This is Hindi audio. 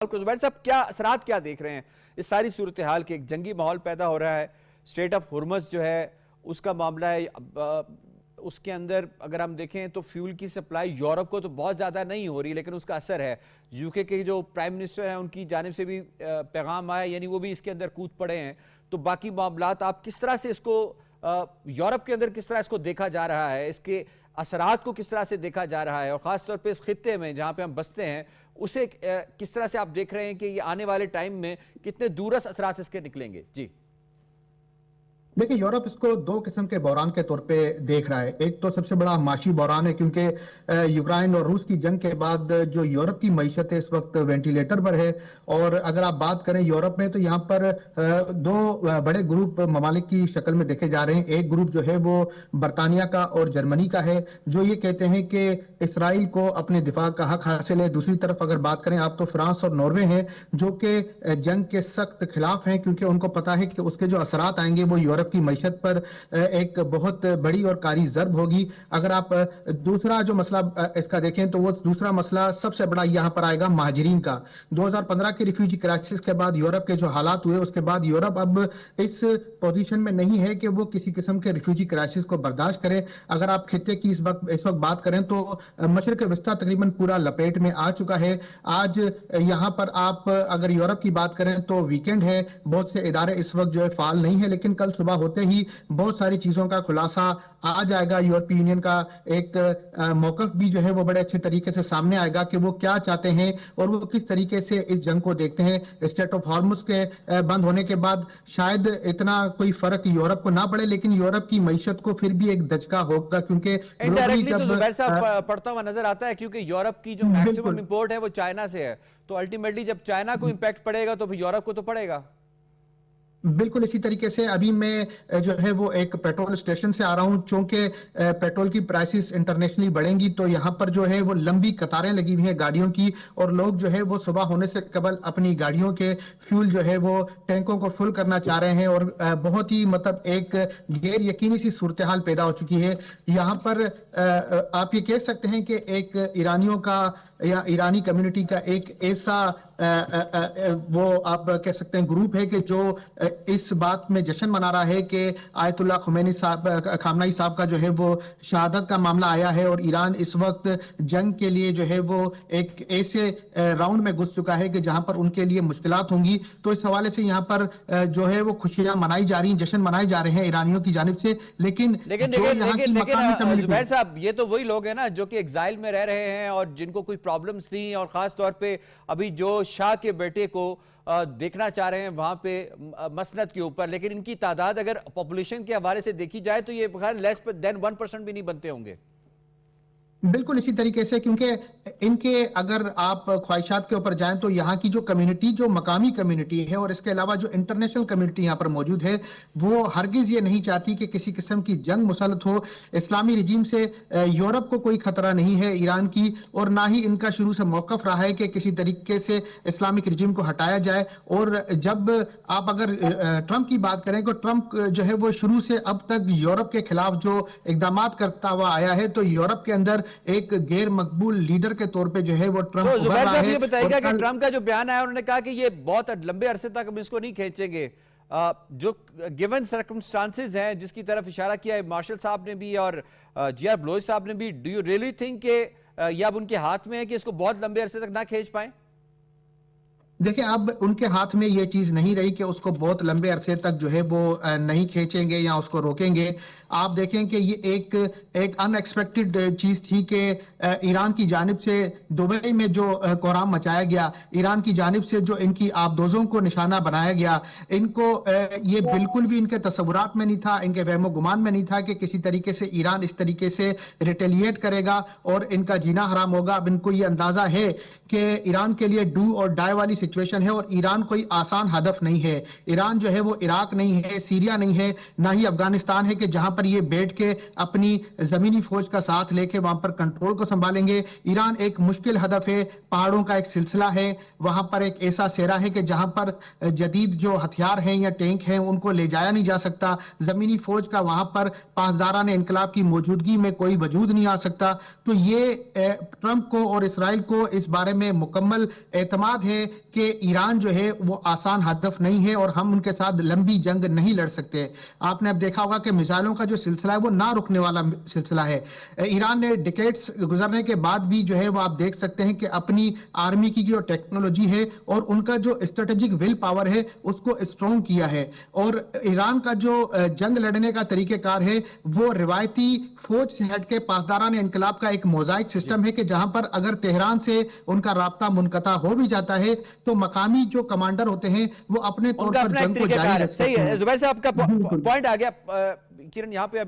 जुबैर साहब, क्या असरात क्या देख रहे हैं इस सारी सूरत हाल के? एक जंगी माहौल पैदा हो रहा है, स्टेट ऑफ हुर्मस जो है उसका मामला है। उसके अंदर अगर हम देखें तो फ्यूल की सप्लाई यूरोप को तो बहुत ज़्यादा नहीं हो रही, लेकिन उसका असर है। यूके के जो प्राइम मिनिस्टर हैं उनकी जानिब से भी पैगाम आया, यानी वो भी इसके अंदर कूद पड़े हैं। तो बाकी मामलात आप किस तरह से इसको यूरोप के अंदर किस तरह इसको देखा जा रहा है, इसके असरात को किस तरह से देखा जा रहा है, और ख़ासतौर पर इस खित्ते में जहाँ पे हम बसते हैं उसे किस तरह से आप देख रहे हैं कि ये आने वाले टाइम में कितने दूरस असरात इसके निकलेंगे? जी देखिए, यूरोप इसको दो किस्म के बहरान के तौर पे देख रहा है। एक तो सबसे बड़ा माशी बहरान है, क्योंकि यूक्रेन और रूस की जंग के बाद जो यूरोप की मईशत है इस वक्त वेंटिलेटर पर है। और अगर आप बात करें यूरोप में, तो यहाँ पर दो बड़े ग्रुप ममालिक की शक्ल में देखे जा रहे हैं। एक ग्रुप जो है वो बरतानिया का और जर्मनी का है, जो ये कहते हैं कि इसराइल को अपने दिफा का हक हासिल है। दूसरी तरफ अगर बात करें आप, तो फ्रांस और नॉर्वे हैं, जो कि जंग के सख्त खिलाफ हैं, क्योंकि उनको पता है कि उसके जो असरात आएंगे वो यूरोप की मईशत पर एक बहुत बड़ी और कारी ज़र्ब होगी। अगर आप दूसरा जो मसला इसका देखें, तो वो दूसरा मसला सबसे बड़ा यहां पर आएगा महाजिरीन का। 2015 के रिफ्यूजी क्राइसिस के बाद यूरोप के जो हालात हुए, उसके बाद यूरोप अब इस पोजीशन में नहीं है कि वो किसी किस्म के रिफ्यूजी क्राइसिस को बर्दाश्त करे। अगर आप खित्ते की इस वक्त बात करें, तो मशरक वस्ता तकरीबन पूरा लपेट में आ चुका है। आज यहां पर आप अगर यूरोप की बात करें तो वीकेंड है, बहुत से इदारे इस वक्त जो है फाल नहीं है, लेकिन कल सुबह होते ही बहुत सारी चीजों का खुलासा आ जाएगा। यूरोपीय यूनियन का एक मौकफ भी जो है वो बड़े अच्छे तरीके से सामने आएगा कि वो क्या चाहते हैं और वो किस तरीके से इस जंग को देखते हैं। स्टेट ऑफ हॉर्मुज के बंद होने के बाद शायद इतना कोई फर्क यूरोप को ना पड़े, लेकिन यूरोप की मईशत को फिर भी एक दचका होगा, क्योंकि इनडायरेक्टली तो जुबैर साहब पढ़ता हुआ नजर आता है, क्योंकि यूरोप की जो मैक्सिमम इंपोर्ट है वो चाइना से है। तो अल्टीमेटली जब चाइना को इंपैक्ट पड़ेगा तो फिर यूरोप को तो पड़ेगा। बिल्कुल इसी तरीके से अभी मैं जो है वो एक पेट्रोल स्टेशन से आ रहा हूं। चूंकि पेट्रोल की प्राइसेस इंटरनेशनली बढ़ेंगी, तो यहाँ पर जो है वो लंबी कतारें लगी हुई हैं गाड़ियों की, और लोग जो है वो सुबह होने से कबल अपनी गाड़ियों के फ्यूल जो है वो टैंकों को फुल करना चाह रहे हैं। और बहुत ही मतलब एक गैर यकीनी सी सूरत हाल पैदा हो चुकी है यहाँ पर। आप ये कह सकते हैं कि एक ईरानियों का या ईरानी कम्युनिटी का एक ऐसा वो आप कह सकते हैं ग्रुप है कि जो इस बात में जश्न मना रहा है कि आयतुल्लाह खामनाई साहब का जो है वो शहादत का मामला आया है, और ईरान इस वक्त जंग के लिए जो है वो एक ऐसे राउंड में घुस चुका है कि जहां पर उनके लिए मुश्किलात होंगी। तो इस हवाले से यहाँ पर जो है वो खुशियां मनाई जा रही हैं, जश्न मनाए जा रहे हैं ईरानियों की जानिब से। लेकिन जुबैर साहब, ये तो वही लोग हैं ना जो कि एग्जाइल में रह रहे हैं और जिनको कोई प्रॉब्लम्स थी, और खास तौर पे अभी जो शाह के बेटे को देखना चाह रहे हैं वहां पे मसनद के ऊपर। लेकिन इनकी तादाद अगर पॉपुलेशन के हवाले से देखी जाए तो ये लेस देन 1% भी नहीं बनते होंगे। बिल्कुल इसी तरीके से, क्योंकि इनके अगर आप ख्वाहिशात के ऊपर जाएं, तो यहाँ की जो कम्युनिटी, जो मकामी कम्युनिटी है, और इसके अलावा जो इंटरनेशनल कम्युनिटी यहाँ पर मौजूद है, वो हरगिज ये नहीं चाहती कि किसी किस्म की जंग मुसल्लत हो। इस्लामी रिजीम से यूरोप को कोई खतरा नहीं है ईरान की, और ना ही इनका शुरू से मौकफ रहा है कि किसी तरीके से इस्लामिक रिजीम को हटाया जाए। और जब आप अगर ट्रंप की बात करें, तो ट्रंप जो है वो शुरू से अब तक यूरोप के खिलाफ जो इकदाम करता हुआ आया है, तो यूरोप के अंदर एक गैर मकबूल लीडर के तौर पे जो है वो ट्रंप तो जुबैर साहब ये बताइएगा कि ट्रंप का जो बयान आया, उन्होंने कहा कि ये बहुत लंबे अरसे तक हम इसको नहीं खींचेंगे। जो गिवन सर्कमस्टांसेस हैं जिसकी तरफ इशारा किया है मार्शल साहब ने भी और जीआर ब्लोच साहब ने भी, डू यू रियली थिंक कि ये अब उनके हाथ में है कि इसको बहुत लंबे अरसे तक ना खींच पाए? देखिए, अब उनके हाथ में ये चीज नहीं रही कि उसको बहुत लंबे अरसे तक जो है वो नहीं खींचेंगे या उसको रोकेंगे। आप देखें कि ये एक अनएक्सपेक्टेड चीज थी कि ईरान की जानिब से दुबई में जो कोहराम मचाया गया, ईरान की जानिब से जो इनकी आबदोजों को निशाना बनाया गया, इनको ये बिल्कुल भी इनके तस्वुरात में नहीं था, इनके वहमो गुमान में नहीं था कि किसी तरीके से ईरान इस तरीके से रिटेलिएट करेगा और इनका जीना हराम होगा। अब इनको ये अंदाजा है कि ईरान के लिए डू और डाई वाली सिचुएशन है और ईरान कोई आसान हदफ नहीं है। ईरान जो है वो इराक नहीं है, सीरिया नहीं है, ना ही अफगानिस्तान है कि जहां पर ये बैठ के अपनी जमीनी फौज का साथ लेके वहां पर कंट्रोल को संभालेंगे। ईरान एक मुश्किल हदफ है, पहाड़ों का एक सिलसिला है, वहां पर एक ऐसा सेरा है कि जहां पर जदीद जो हथियार हैं या टैंक हैं उनको ले जाया नहीं जा सकता। जमीनी फौज का वहां पर पासदारान इनकलाब की मौजूदगी में कोई वजूद नहीं आ सकता। तो ये ट्रंप को और इसराइल को इस बारे में मुकम्मल एतमाद है कि ईरान जो है वो आसान हदफ नहीं है और हम उनके साथ लंबी जंग नहीं लड़ सकते। आपने अब देखा होगा कि मिसाइलों का जो सिलसिला है वो ना रुकने वाला सिलसिला है। ईरान ने डिकेड्स गुजरने के बाद भी जो है वो आप देख सकते हैं कि अपनी आर्मी की जो टेक्नोलॉजी है और उनका जो स्ट्रेटेजिक विल पावर है उसको स्ट्रॉन्ग किया है। और ईरान का जो जंग लड़ने का तरीकेकार है वो रिवायती फौज से हटके पासदारान इनकलाब का एक मोजाइक सिस्टम है कि जहां पर अगर तेहरान से उनका राब्ता मुनक़ता हो भी जाता है तो मकामी जो कमांडर होते हैं वो अपने तौर पर जंग को जारी रख सकते हैं। सही है, जुबैर साहब का पॉइंट आ गया। किरण, यहाँ पे